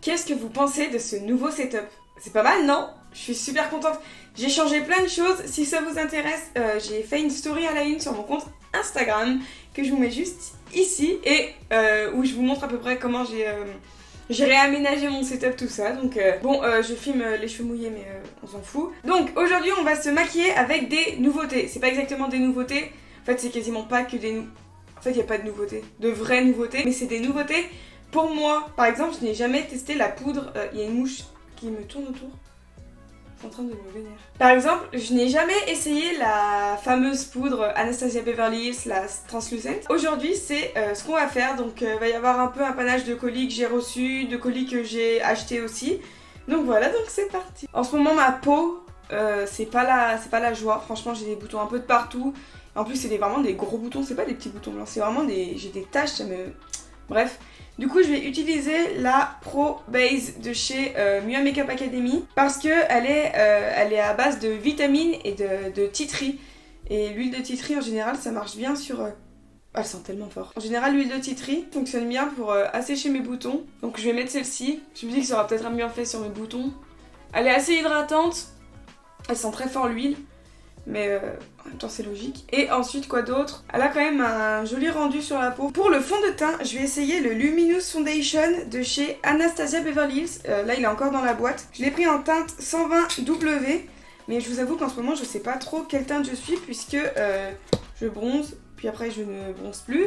Qu'est-ce que vous pensez de ce nouveau setup? C'est pas mal, non? Je suis super contente. J'ai changé plein de choses. Si ça vous intéresse, j'ai fait une story à la une sur mon compte Instagram que je vous mets juste ici et où je vous montre à peu près comment j'ai réaménagé mon setup, tout ça. Donc je filme les cheveux mouillés, mais on s'en fout. Donc aujourd'hui, on va se maquiller avec des nouveautés. C'est pas exactement des nouveautés. En fait, c'est quasiment pas que des En fait, il n'y a pas de nouveautés, de vraies nouveautés, mais c'est des nouveautés pour moi. Par exemple, je n'ai jamais testé la poudre. Il y a une mouche qui me tourne autour. C'est en train de me vénérer. Par exemple, je n'ai jamais essayé la fameuse poudre Anastasia Beverly Hills, la Translucent. Aujourd'hui, c'est ce qu'on va faire. Donc, il va y avoir un peu un panache de colis que j'ai reçu, de colis que j'ai acheté aussi. Donc voilà, donc c'est parti. En ce moment, ma peau, c'est pas la joie. Franchement, j'ai des boutons un peu de partout. En plus, c'est vraiment des gros boutons, c'est pas des petits boutons blancs. C'est vraiment j'ai des taches, ça me... Bref. Du coup, je vais utiliser la Pro Base de chez Mua Makeup Academy parce que elle est à base de vitamines et de tea tree. Et l'huile de tea tree en général, ça marche bien sur... elle sent tellement fort. En général, l'huile de tea tree fonctionne bien pour assécher mes boutons. Donc je vais mettre celle-ci. Je me dis que ça aura peut-être un bien fait sur mes boutons. Elle est assez hydratante. Elle sent très fort l'huile. Mais en même temps c'est logique. Et ensuite quoi d'autre? Elle a quand même un joli rendu sur la peau. Pour le fond de teint, je vais essayer le Luminous Foundation de chez Anastasia Beverly Hills. Là il est encore dans la boîte. Je l'ai pris en teinte 120W. Mais je vous avoue qu'en ce moment je sais pas trop quelle teinte je suis puisque je bronze. Puis après je ne bronze plus.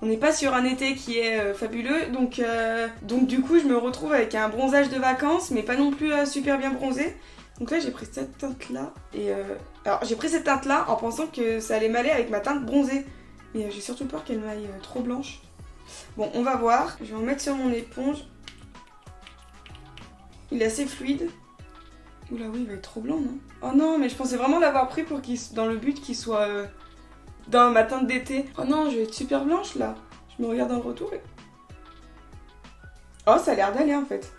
On n'est pas sur un été qui est fabuleux. Donc du coup je me retrouve avec un bronzage de vacances. Mais pas non plus super bien bronzé. Donc là j'ai pris cette teinte là et alors j'ai pris cette teinte là en pensant que ça allait m'aller avec ma teinte bronzée. Mais j'ai surtout peur qu'elle m'aille trop blanche. Bon on va voir, je vais en mettre sur mon éponge. Il est assez fluide. Oula oui il va être trop blanc non? Oh non mais je pensais vraiment l'avoir pris pour dans le but qu'il soit dans ma teinte d'été. Oh non je vais être super blanche là. Je me regarde dans le retour et... Oh ça a l'air d'aller en fait.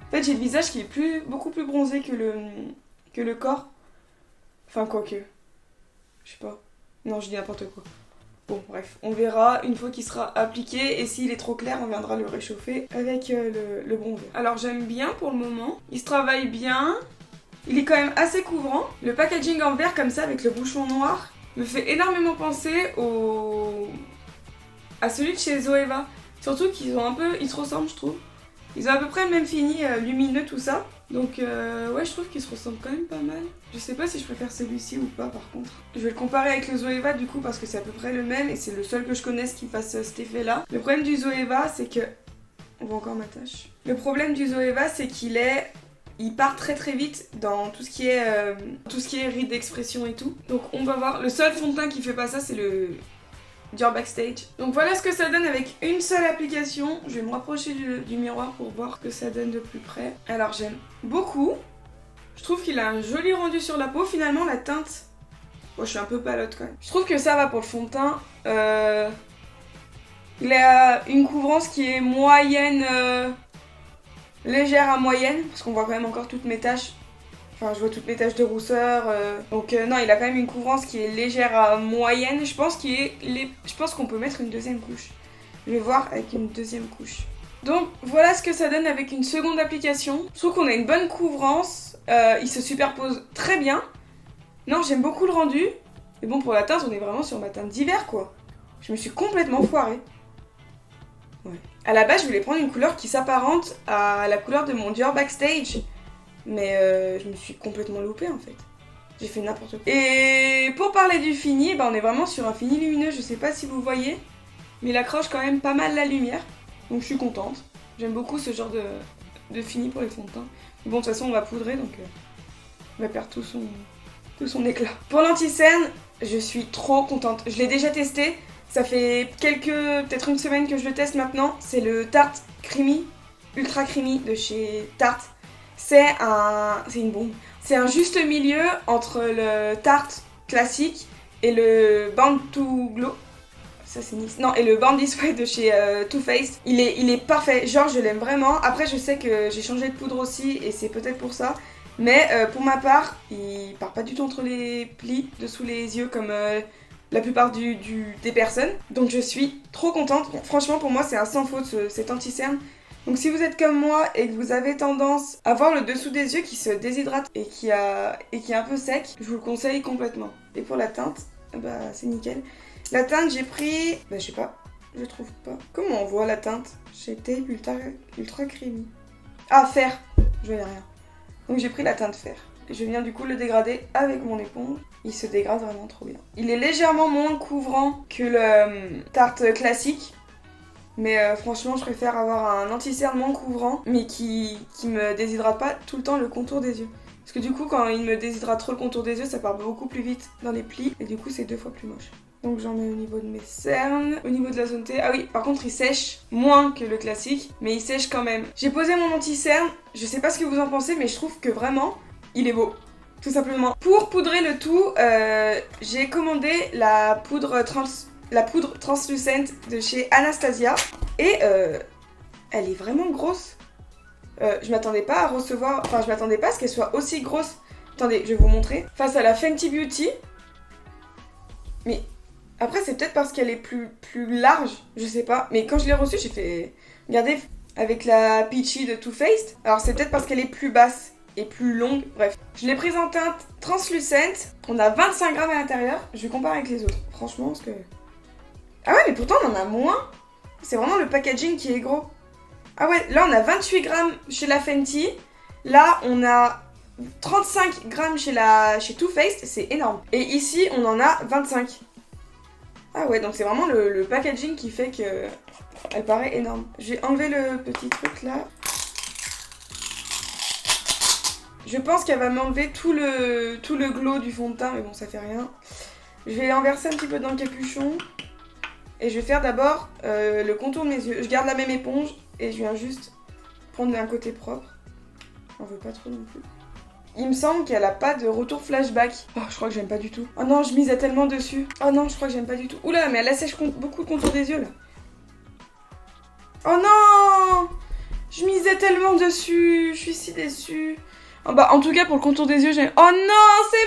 En fait, j'ai le visage qui est beaucoup plus bronzé que le corps. Enfin, quoique. Je sais pas. Non, je dis n'importe quoi. Bon, bref. On verra une fois qu'il sera appliqué. Et s'il est trop clair, on viendra le réchauffer avec le bronzer. Alors, j'aime bien pour le moment. Il se travaille bien. Il est quand même assez couvrant. Le packaging en verre comme ça, avec le bouchon noir, me fait énormément penser à celui de chez Zoeva. Surtout qu'ils ont un peu... Ils se ressemblent, je trouve. Ils ont à peu près le même fini, lumineux, tout ça. Donc ouais, je trouve qu'ils se ressemblent quand même pas mal. Je sais pas si je préfère celui-ci ou pas par contre. Je vais le comparer avec le Zoeva du coup parce que c'est à peu près le même et c'est le seul que je connaisse qui fasse cet effet-là. Le problème du Zoeva, c'est que... On voit encore ma tache. Le problème du Zoeva, c'est il part très très vite dans tout ce qui est rides d'expression et tout. Donc on va voir. Le seul fond de teint qui fait pas ça, c'est le... Dior Backstage. Donc voilà ce que ça donne avec une seule application. Je vais me rapprocher du miroir pour voir ce que ça donne de plus près. Alors j'aime beaucoup. Je trouve qu'il a un joli rendu sur la peau. Finalement la teinte... Bon, je suis un peu palote quand même. Je trouve que ça va pour le fond de teint. Il a une couvrance qui est moyenne... légère à moyenne. Parce qu'on voit quand même encore toutes mes taches. Enfin, je vois toutes mes taches de rousseur. Donc non, il a quand même une couvrance qui est légère à moyenne. Je pense qu'on peut mettre une deuxième couche. Je vais voir avec une deuxième couche. Donc voilà ce que ça donne avec une seconde application. Je trouve qu'on a une bonne couvrance. Il se superpose très bien. Non, j'aime beaucoup le rendu. Et bon, pour la teinte, on est vraiment sur ma teinte d'hiver, quoi. Je me suis complètement foirée. Ouais. À la base, je voulais prendre une couleur qui s'apparente à la couleur de mon Dior Backstage. Mais je me suis complètement loupée en fait. J'ai fait n'importe quoi. Et pour parler du fini, on est vraiment sur un fini lumineux. Je sais pas si vous voyez, mais il accroche quand même pas mal la lumière. Donc je suis contente. J'aime beaucoup ce genre de fini pour les fonds de teint. Mais bon, de toute façon, on va poudrer donc on va perdre tout son éclat. Pour l'anti-cerne, je suis trop contente. Je l'ai déjà testé. Ça fait peut-être une semaine que je le teste maintenant. C'est le Tarte Creamy, Ultra Creamy de chez Tarte. C'est une bombe. C'est un juste milieu entre le Tarte classique et le Bound to Glow. Ça c'est nice. Non, et le Bound This Way de chez Too Faced. Il est parfait. Genre, je l'aime vraiment. Après, je sais que j'ai changé de poudre aussi et c'est peut-être pour ça. Mais pour ma part, il part pas du tout entre les plis, dessous les yeux comme la plupart des personnes. Donc je suis trop contente. Franchement, pour moi, c'est un sans faute cet anti-cerne. Donc si vous êtes comme moi et que vous avez tendance à voir le dessous des yeux qui se déshydrate et qui est un peu sec, je vous le conseille complètement. Et pour la teinte, bah c'est nickel. La teinte j'ai pris, bah je sais pas, je trouve pas. Comment on voit la teinte? J'étais ultra creamy. Ah fer, je voyais rien. Donc j'ai pris la teinte fer. Je viens du coup le dégrader avec mon éponge. Il se dégrade vraiment trop bien. Il est légèrement moins couvrant que le Tarte classique. Mais franchement, je préfère avoir un anti-cerne moins couvrant, mais qui me déshydrate pas tout le temps le contour des yeux. Parce que du coup, quand il me déshydrate trop le contour des yeux, ça part beaucoup plus vite dans les plis. Et du coup, c'est 2 fois plus moche. Donc j'en mets au niveau de mes cernes, au niveau de la zone T. Ah oui, par contre, il sèche moins que le classique, mais il sèche quand même. J'ai posé mon anti-cerne. Je sais pas ce que vous en pensez, mais je trouve que vraiment, il est beau. Tout simplement. Pour poudrer le tout, j'ai commandé la poudre translucente de chez Anastasia. Et elle est vraiment grosse. Je m'attendais pas à recevoir... Enfin, je m'attendais pas à ce qu'elle soit aussi grosse. Attendez, je vais vous montrer. Face à la Fenty Beauty. Mais après, c'est peut-être parce qu'elle est plus large. Je sais pas. Mais quand je l'ai reçue, j'ai fait... Regardez, avec la Peachy de Too Faced. Alors, c'est peut-être parce qu'elle est plus basse et plus longue. Bref. Je l'ai prise en teinte translucente. On a 25 grammes à l'intérieur. Je vais comparer avec les autres. Franchement, parce que... Ah ouais, mais pourtant, on en a moins. C'est vraiment le packaging qui est gros. Ah ouais, là, on a 28 grammes chez la Fenty. Là, on a 35 grammes chez Too Faced. C'est énorme. Et ici, on en a 25. Ah ouais, donc c'est vraiment le packaging qui fait que elle paraît énorme. J'ai enlevé le petit truc là. Je pense qu'elle va m'enlever tout le glow du fond de teint, mais bon, ça fait rien. Je vais en verser un petit peu dans le capuchon. Et je vais faire d'abord le contour de mes yeux. Je garde la même éponge et je viens juste prendre un côté propre. On veut pas trop non plus. Il me semble qu'elle a pas de retour flashback. Oh, je crois que j'aime pas du tout. Oh non, je misais tellement dessus. Oh non, je crois que j'aime pas du tout. Oula, mais elle assèche beaucoup le contour des yeux là. Oh non! Je misais tellement dessus. Je suis si déçue. Oh bah, en tout cas, pour le contour des yeux, j'ai... Oh non, c'est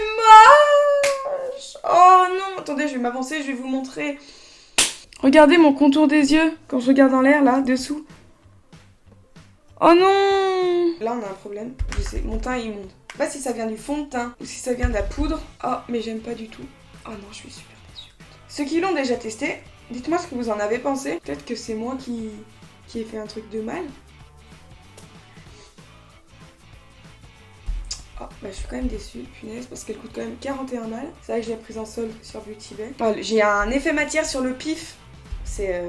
moche! Oh non! Attendez, je vais m'avancer, je vais vous montrer. Regardez mon contour des yeux quand je regarde en l'air là, dessous. Oh non! Là on a un problème, je sais, mon teint est immonde. Je sais pas si ça vient du fond de teint ou si ça vient de la poudre. Oh, mais j'aime pas du tout. Oh non, je suis super déçue. Ceux qui l'ont déjà testé, dites-moi ce que vous en avez pensé. Peut-être que c'est moi qui ai fait un truc de mal. Oh, bah je suis quand même déçue, punaise, parce qu'elle coûte quand même 41 balles. C'est vrai que je l'ai prise en solde sur Beauty Bay. Oh, j'ai un effet matière sur le pif. C'est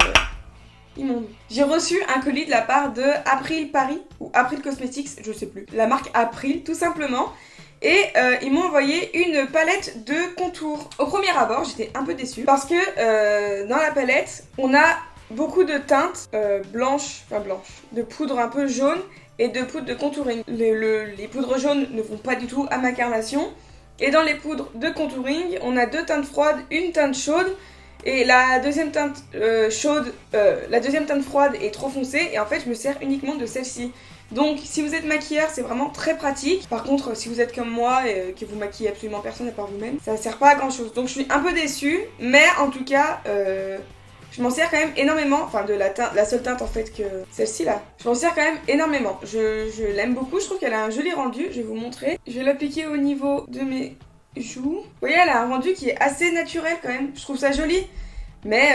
immonde. J'ai reçu un colis de la part de April Paris, ou April Cosmetics, je sais plus. La marque April, tout simplement. Et ils m'ont envoyé une palette de contours. Au premier abord, j'étais un peu déçue. Parce que dans la palette, on a beaucoup de teintes blanches, de poudre un peu jaune et de poudre de contouring. Les poudres jaunes ne vont pas du tout à ma carnation. Et dans les poudres de contouring, on a 2 teintes froides, une teinte chaude. Et la deuxième teinte froide est trop foncée et en fait je me sers uniquement de celle-ci. Donc si vous êtes maquilleur, c'est vraiment très pratique. Par contre, si vous êtes comme moi et que vous maquillez absolument personne à part vous-même, ça sert pas à grand chose. Donc je suis un peu déçue, mais en tout cas, je m'en sers quand même énormément. Enfin de la seule teinte en fait que celle-ci là. Je m'en sers quand même énormément. Je l'aime beaucoup, je trouve qu'elle a un joli rendu. Je vais vous montrer. Je vais l'appliquer au niveau de mes joues. Vous voyez, elle a un rendu qui est assez naturel quand même. Je trouve ça joli. Mais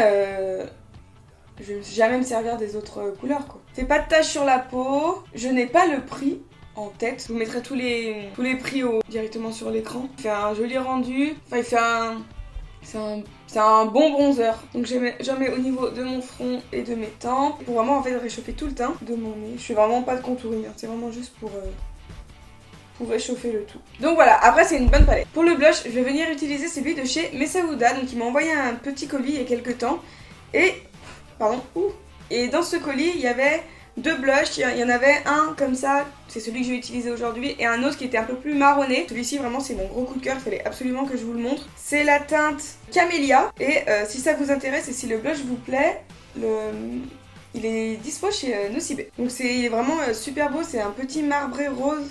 je ne vais jamais me servir des autres couleurs quoi. Fait pas de taches sur la peau. Je n'ai pas le prix en tête. Je vous mettrai tous les prix directement sur l'écran. Il fait un joli rendu. Enfin, c'est un bon bronzer. Donc j'en mets au niveau de mon front et de mes tempes. Pour vraiment en fait réchauffer tout le teint de mon nez. Je fais vraiment pas de contouring. Hein. C'est vraiment juste pour réchauffer le tout. Donc voilà, après c'est une bonne palette. Pour le blush, je vais venir utiliser celui de chez Messaouda. Donc il m'a envoyé un petit colis il y a quelques temps. Et dans ce colis, il y avait 2 blushs. Il y en avait un comme ça, c'est celui que je vais utiliser aujourd'hui. Et un autre qui était un peu plus marronné. Celui-ci vraiment c'est mon gros coup de cœur, il fallait absolument que je vous le montre. C'est la teinte Camélia. Et si ça vous intéresse et si le blush vous plaît, il est dispo chez Nocibé. Donc il est vraiment super beau, c'est un petit marbré rose.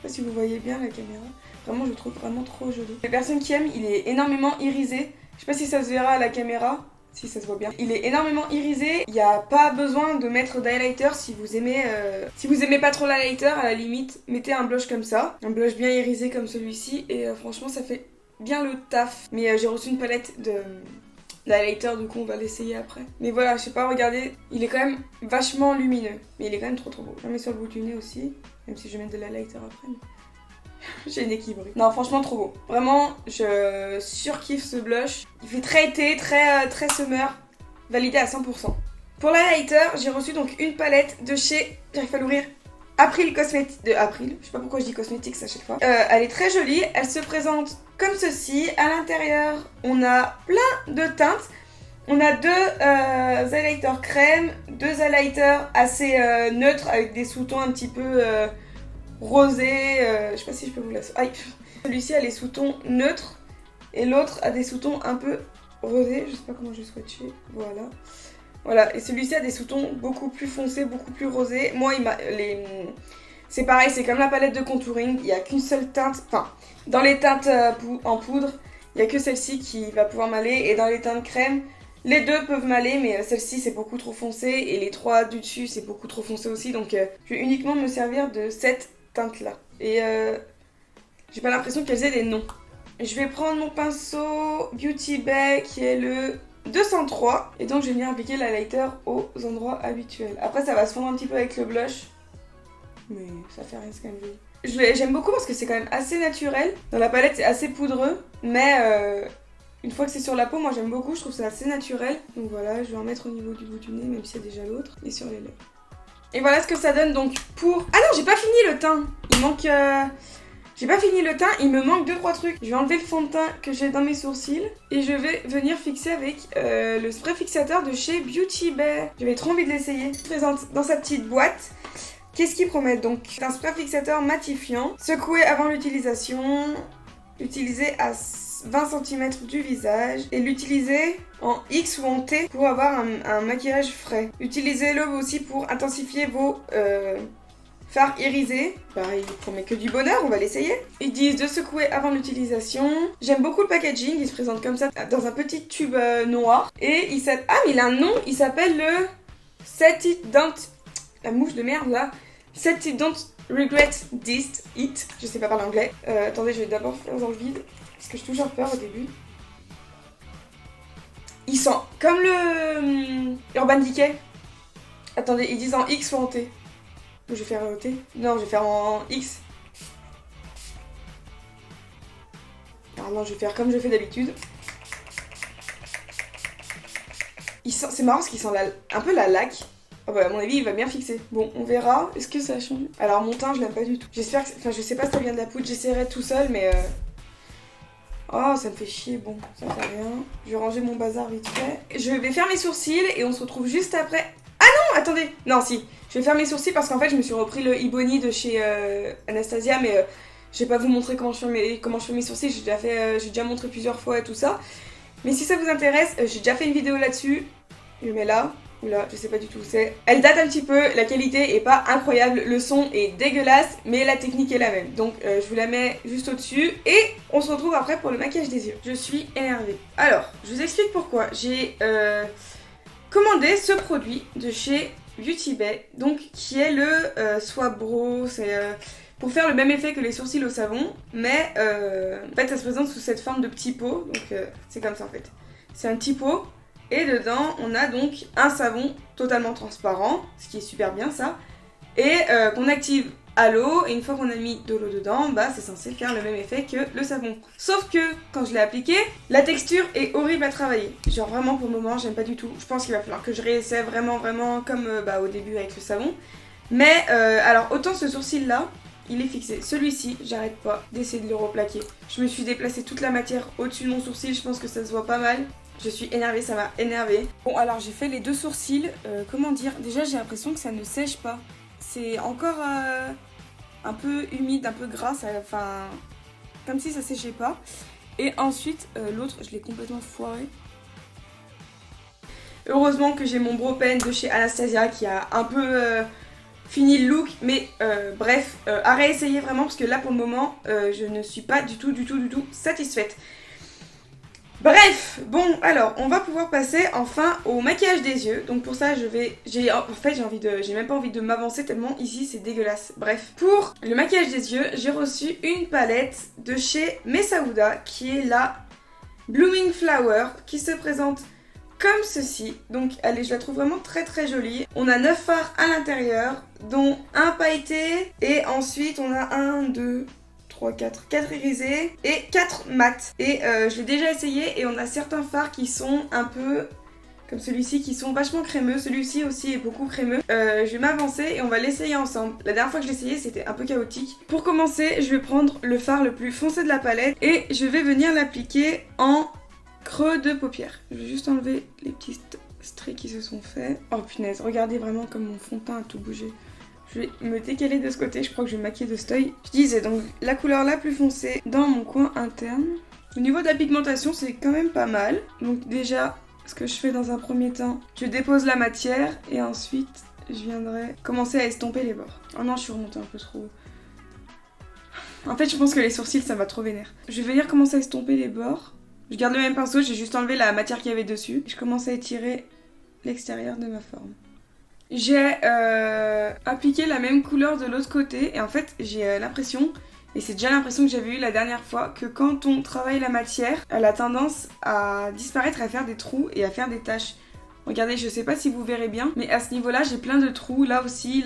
Je sais pas si vous voyez bien la caméra. Vraiment, je le trouve vraiment trop joli. Les personnes qui aiment, il est énormément irisé. Je sais pas si ça se verra à la caméra. si ça se voit bien. Il est énormément irisé, il n'y a pas besoin de mettre d'highlighter si vous aimez pas trop l'highlighter, à la limite, mettez un blush comme ça, un blush bien irisé comme celui-ci, et franchement ça fait bien le taf. Mais j'ai reçu une palette d'highlighter, du coup on va l'essayer après. Mais voilà, je sais pas, regardez, il est quand même vachement lumineux, mais il est quand même trop beau. Je le mets sur le bout du nez aussi, même si je vais mettre de l'highlighter après. Mais... j'ai une équilibre. Non, franchement trop beau. Vraiment, je surkiffe ce blush. Il fait très été, très summer. Validé à 100%. Pour l'highlighter, j'ai reçu donc une palette de chez, j'arrive pas à l'ouvrir, April Cosmetics, de April. Je sais pas pourquoi je dis Cosmetics à chaque fois. Elle est très jolie. Elle se présente comme ceci. À l'intérieur, on a plein de teintes. On a deux highlighters crème, deux highlighters assez neutres avec des sous-tons un petit peu rosé, je sais pas si je peux vous la... Aïe. Celui-ci a les sous-tons neutres et l'autre a des sous-tons un peu rosés, je sais pas comment je vais swatcher, voilà. Voilà, et celui-ci a des sous-tons beaucoup plus foncés, beaucoup plus rosés. Moi, c'est pareil, c'est comme la palette de contouring, il n'y a qu'une seule teinte, enfin, dans les teintes en poudre, il n'y a que celle-ci qui va pouvoir m'aller, et dans les teintes crème, les deux peuvent m'aller, mais celle-ci c'est beaucoup trop foncé, et les trois du dessus c'est beaucoup trop foncé aussi, donc je vais uniquement me servir de cette teinte là. Et j'ai pas l'impression qu'elles aient des noms. Je vais prendre mon pinceau Beauty Bay qui est le 203 et donc je vais venir appliquer l'highlighter aux endroits habituels. Après ça va se fondre un petit peu avec le blush, mais ça fait rien, c'est quand même joli. J'aime beaucoup parce que c'est quand même assez naturel. Dans la palette c'est assez poudreux, mais une fois que c'est sur la peau, moi j'aime beaucoup, je trouve ça assez naturel. Donc voilà, je vais en mettre au niveau du bout du nez, même s'il y a déjà l'autre, et sur les lèvres. Et voilà ce que ça donne donc pour... Ah non, j'ai pas fini le teint. Il manque... J'ai pas fini le teint, il me manque 2-3 trucs. Je vais enlever le fond de teint que j'ai dans mes sourcils et je vais venir fixer avec le spray fixateur de chez Beauty Bay. J'avais trop envie de l'essayer. Je présente dans sa petite boîte. Qu'est-ce qu'il promet donc? C'est un spray fixateur matifiant, secoué avant l'utilisation, utilisé à 20 cm du visage et l'utiliser en X ou en T pour avoir un maquillage frais. Utilisez-le aussi pour intensifier vos fards irisés. Bah, il promet que du bonheur, on va l'essayer. Ils disent de secouer avant l'utilisation. J'aime beaucoup le packaging, il se présente comme ça dans un petit tube noir. Et ah mais il a un nom, il s'appelle le Set It Don't... La mouche de merde là. Set It Don't Regret This It. Je sais pas parler anglais. Attendez, je vais d'abord faire dans le vide. Parce que j'ai toujours peur au début. Il sent comme le Urban Decay. Attendez, ils disent en X ou en T. Je vais faire en T. Non, je vais faire en X. Alors non, je vais faire comme je fais d'habitude. C'est marrant parce qu'il sent un peu la laque. Oh bah à mon avis il va bien fixer. Bon on verra. Est-ce que ça a changé? Alors mon teint je l'aime pas du tout. J'espère que... Enfin je sais pas si ça vient de la poudre. J'essaierai tout seul mais... Oh ça me fait chier. Bon ça fait rien. Je vais ranger mon bazar vite fait. Je vais faire mes sourcils et on se retrouve juste après. Ah non attendez. Non si. Je vais faire mes sourcils parce qu'en fait je me suis repris le Ebony de chez Anastasia mais... je vais pas vous montrer comment je fais mes sourcils. J'ai déjà montré plusieurs fois et tout ça. Mais si ça vous intéresse, j'ai déjà fait une vidéo là-dessus. Je le mets là. Oula, je sais pas du tout où c'est. Elle date un petit peu, la qualité est pas incroyable, le son est dégueulasse, mais la technique est la même. Donc je vous la mets juste au-dessus et on se retrouve après pour le maquillage des yeux. Je suis énervée. Alors, je vous explique pourquoi. J'ai commandé ce produit de chez Beauty Bay, donc qui est le Swab Brow. C'est pour faire le même effet que les sourcils au savon, mais en fait ça se présente sous cette forme de petit pot, donc c'est comme ça en fait. C'est un petit pot. Et dedans, on a donc un savon totalement transparent, ce qui est super bien ça, et qu'on active à l'eau, et une fois qu'on a mis de l'eau dedans, bah c'est censé faire le même effet que le savon. Sauf que, quand je l'ai appliqué, la texture est horrible à travailler. Genre vraiment pour le moment, j'aime pas du tout. Je pense qu'il va falloir que je réessaie vraiment comme au début avec le savon. Mais alors autant ce sourcil là, il est fixé. Celui-ci, j'arrête pas d'essayer de le replaquer. Je me suis déplacé toute la matière au-dessus de mon sourcil, je pense que ça se voit pas mal. Je suis énervée, ça m'a énervée. Bon alors j'ai fait les deux sourcils, comment dire, déjà j'ai l'impression que ça ne sèche pas. C'est encore un peu humide, un peu gras, enfin comme si ça séchait pas. Et ensuite l'autre je l'ai complètement foiré. Heureusement que j'ai mon Brow Pen de chez Anastasia qui a un peu fini le look. Mais bref, à réessayer vraiment parce que là pour le moment je ne suis pas du tout satisfaite. Bref, bon, alors, on va pouvoir passer enfin au maquillage des yeux. Donc pour ça, j'ai même pas envie de m'avancer tellement ici c'est dégueulasse. Bref, pour le maquillage des yeux, j'ai reçu une palette de chez Mesa Huda qui est la Blooming Flower qui se présente comme ceci. Donc allez, je la trouve vraiment très très jolie. On a 9 fards à l'intérieur, dont un pailleté et ensuite on a 1, 2, 3, 4 irisés et 4 mat. Et je l'ai déjà essayé et on a certains fards qui sont un peu comme celui-ci qui sont vachement crémeux. Celui-ci aussi est beaucoup crémeux. Je vais m'avancer et on va l'essayer ensemble. La dernière fois que je l'ai essayé c'était un peu chaotique. Pour commencer, je vais prendre le fard le plus foncé de la palette et je vais venir l'appliquer en creux de paupières. Je vais juste enlever les petits traits qui se sont faits. Oh punaise, regardez vraiment comme mon fond de teint a tout bougé. Je vais me décaler de ce côté, je crois que je vais me maquiller de ce œil. Je disais donc la couleur la plus foncée dans mon coin interne. Au niveau de la pigmentation, c'est quand même pas mal. Donc déjà, ce que je fais dans un premier temps, je dépose la matière et ensuite je viendrai commencer à estomper les bords. Oh non, je suis remontée un peu trop. En fait, je pense que les sourcils, ça va trop vénère. Je vais venir commencer à estomper les bords. Je garde le même pinceau, j'ai juste enlevé la matière qu'il y avait dessus. Je commence à étirer l'extérieur de ma forme. J'ai appliqué la même couleur de l'autre côté et en fait j'ai l'impression, et c'est déjà l'impression que j'avais eue la dernière fois, que quand on travaille la matière, elle a tendance à disparaître, à faire des trous et à faire des taches. Regardez, je sais pas si vous verrez bien, mais à ce niveau-là, j'ai plein de trous, là aussi.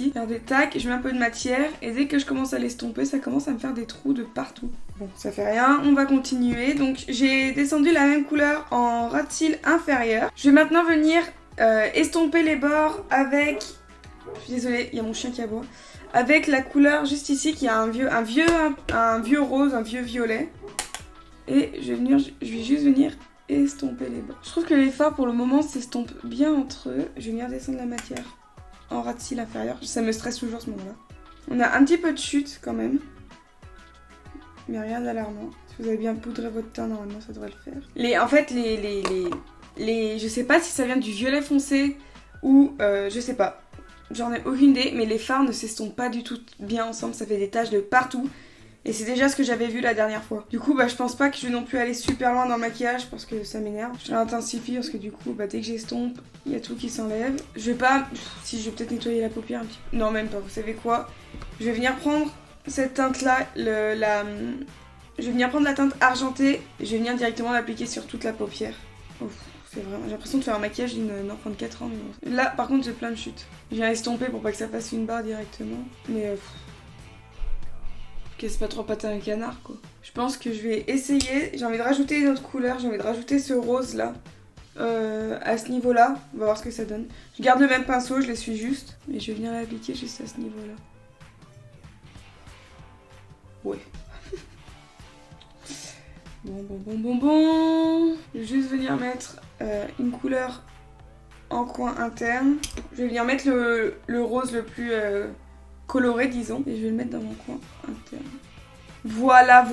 Regardez, tac, je mets un peu de matière et dès que je commence à l'estomper, ça commence à me faire des trous de partout. Bon, ça fait rien, on va continuer. Donc j'ai descendu la même couleur en ras de cils inférieur. Je vais maintenant venir estomper les bords avec... Je suis désolée, il y a mon chien qui aboie. Avec la couleur juste ici qui a un vieux rose, un vieux violet. Et je vais juste venir estomper les bords. Je trouve que les fards pour le moment s'estompent bien entre eux. Je vais venir descendre la matière en ras de cils inférieur. Ça me stresse toujours ce moment-là. On a un petit peu de chute quand même. Mais rien d'alarmant. Si vous avez bien poudré votre teint, normalement ça devrait le faire. En fait, je sais pas si ça vient du violet foncé ou je sais pas. J'en ai aucune idée, mais les fards ne s'estompent pas du tout bien ensemble. Ça fait des taches de partout. Et c'est déjà ce que j'avais vu la dernière fois. Du coup, je pense pas que je vais non plus aller super loin dans le maquillage parce que ça m'énerve. Je l'intensifie parce que du coup, dès que j'estompe, il y a tout qui s'enlève. Je vais pas... Si, je vais peut-être nettoyer la paupière un petit peu. Non, même pas. Vous savez quoi? Je vais venir prendre cette teinte-là, je vais venir prendre la teinte argentée et je vais venir directement l'appliquer sur toute la paupière. Ouf. J'ai l'impression de faire un maquillage d'une enfant de 4 ans. Mais... Là, par contre, j'ai plein de chutes. Je viens estomper pour pas que ça fasse une barre directement. Mais... c'est pas trop patin un canard, quoi. Je pense que je vais essayer. J'ai envie de rajouter une autre couleur. J'ai envie de rajouter ce rose-là. À ce niveau-là. On va voir ce que ça donne. Je garde le même pinceau, je l'essuie juste. Mais je vais venir l'appliquer juste à ce niveau-là. Ouais. Bon. Je vais juste venir mettre une couleur en coin interne. Je vais venir mettre le rose le plus coloré, disons. Et je vais le mettre dans mon coin interne. Voilà,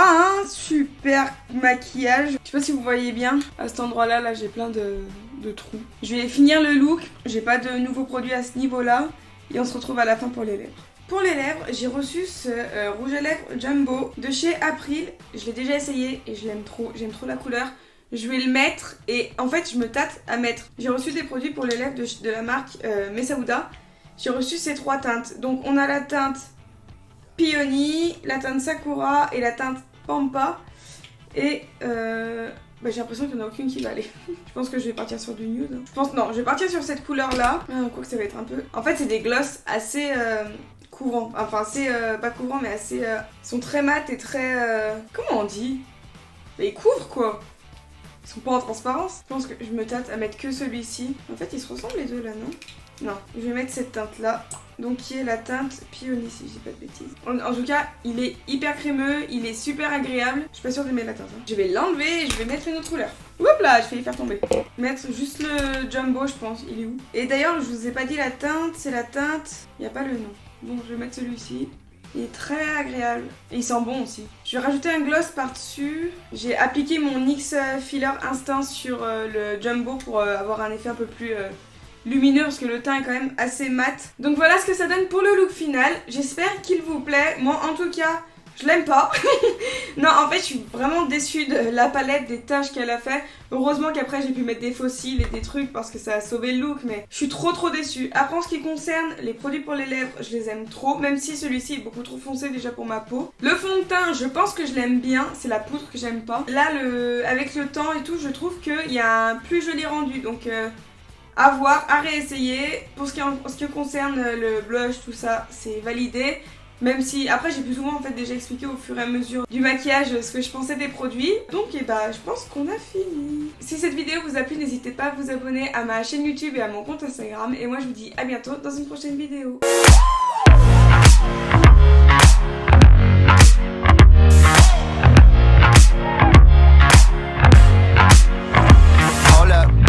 hein, super maquillage. Je sais pas si vous voyez bien. À cet endroit-là, là, j'ai plein de trous. Je vais finir le look. J'ai pas de nouveaux produits à ce niveau-là. Et on se retrouve à la fin pour les lèvres. Pour les lèvres, j'ai reçu ce rouge à lèvres Jumbo de chez April. Je l'ai déjà essayé et je l'aime trop. J'aime trop la couleur. Je vais le mettre et en fait, je me tâte à mettre. J'ai reçu des produits pour les lèvres de la marque Mesa Huda. J'ai reçu ces 3 teintes. Donc, on a la teinte Peony, la teinte Sakura et la teinte Pampa. Et j'ai l'impression qu'il n'y en a aucune qui va aller. Je pense que je vais partir sur du nude. Je vais partir sur cette couleur-là. Quoique ça va être un peu... En fait, c'est des gloss assez... couvrants, enfin c'est pas couvrants mais assez ils sont très mat et très comment on dit, ils couvrent quoi, ils sont pas en transparence. Je pense que je me tâte à mettre que celui-ci. En fait ils se ressemblent les deux là, non, je vais mettre cette teinte là, donc qui est la teinte Peony si je dis pas de bêtises. En tout cas il est hyper crémeux, il est super agréable. Je suis pas sûre de mettre la teinte, hein. Je vais l'enlever et je vais mettre une autre couleur. Hop là, je vais y faire tomber. Mettre juste le Jumbo, je pense, il est où? Et d'ailleurs je vous ai pas dit la teinte, c'est la teinte, il y a pas le nom. Donc je vais mettre celui-ci. Il est très agréable. Et il sent bon aussi. Je vais rajouter un gloss par-dessus. J'ai appliqué mon NYX Filler Instinct sur le Jumbo pour avoir un effet un peu plus lumineux parce que le teint est quand même assez mat. Donc voilà ce que ça donne pour le look final. J'espère qu'il vous plaît. Moi en tout cas, Je l'aime pas. Non, en fait, je suis vraiment déçue de la palette, des tâches qu'elle a fait. Heureusement qu'après, j'ai pu mettre des fossiles et des trucs parce que ça a sauvé le look, mais je suis trop déçue. Après, en ce qui concerne les produits pour les lèvres, je les aime trop, même si celui-ci est beaucoup trop foncé déjà pour ma peau. Le fond de teint, je pense que je l'aime bien, c'est la poudre que j'aime pas. Là, avec le temps et tout, je trouve qu'il y a un plus joli rendu, donc à voir, à réessayer. Pour ce qui concerne le blush, tout ça, c'est validé. Même si, après j'ai plus ou moins en fait déjà expliqué au fur et à mesure du maquillage ce que je pensais des produits. Donc je pense qu'on a fini. Si cette vidéo vous a plu, n'hésitez pas à vous abonner à ma chaîne YouTube et à mon compte Instagram. Et moi je vous dis à bientôt dans une prochaine vidéo.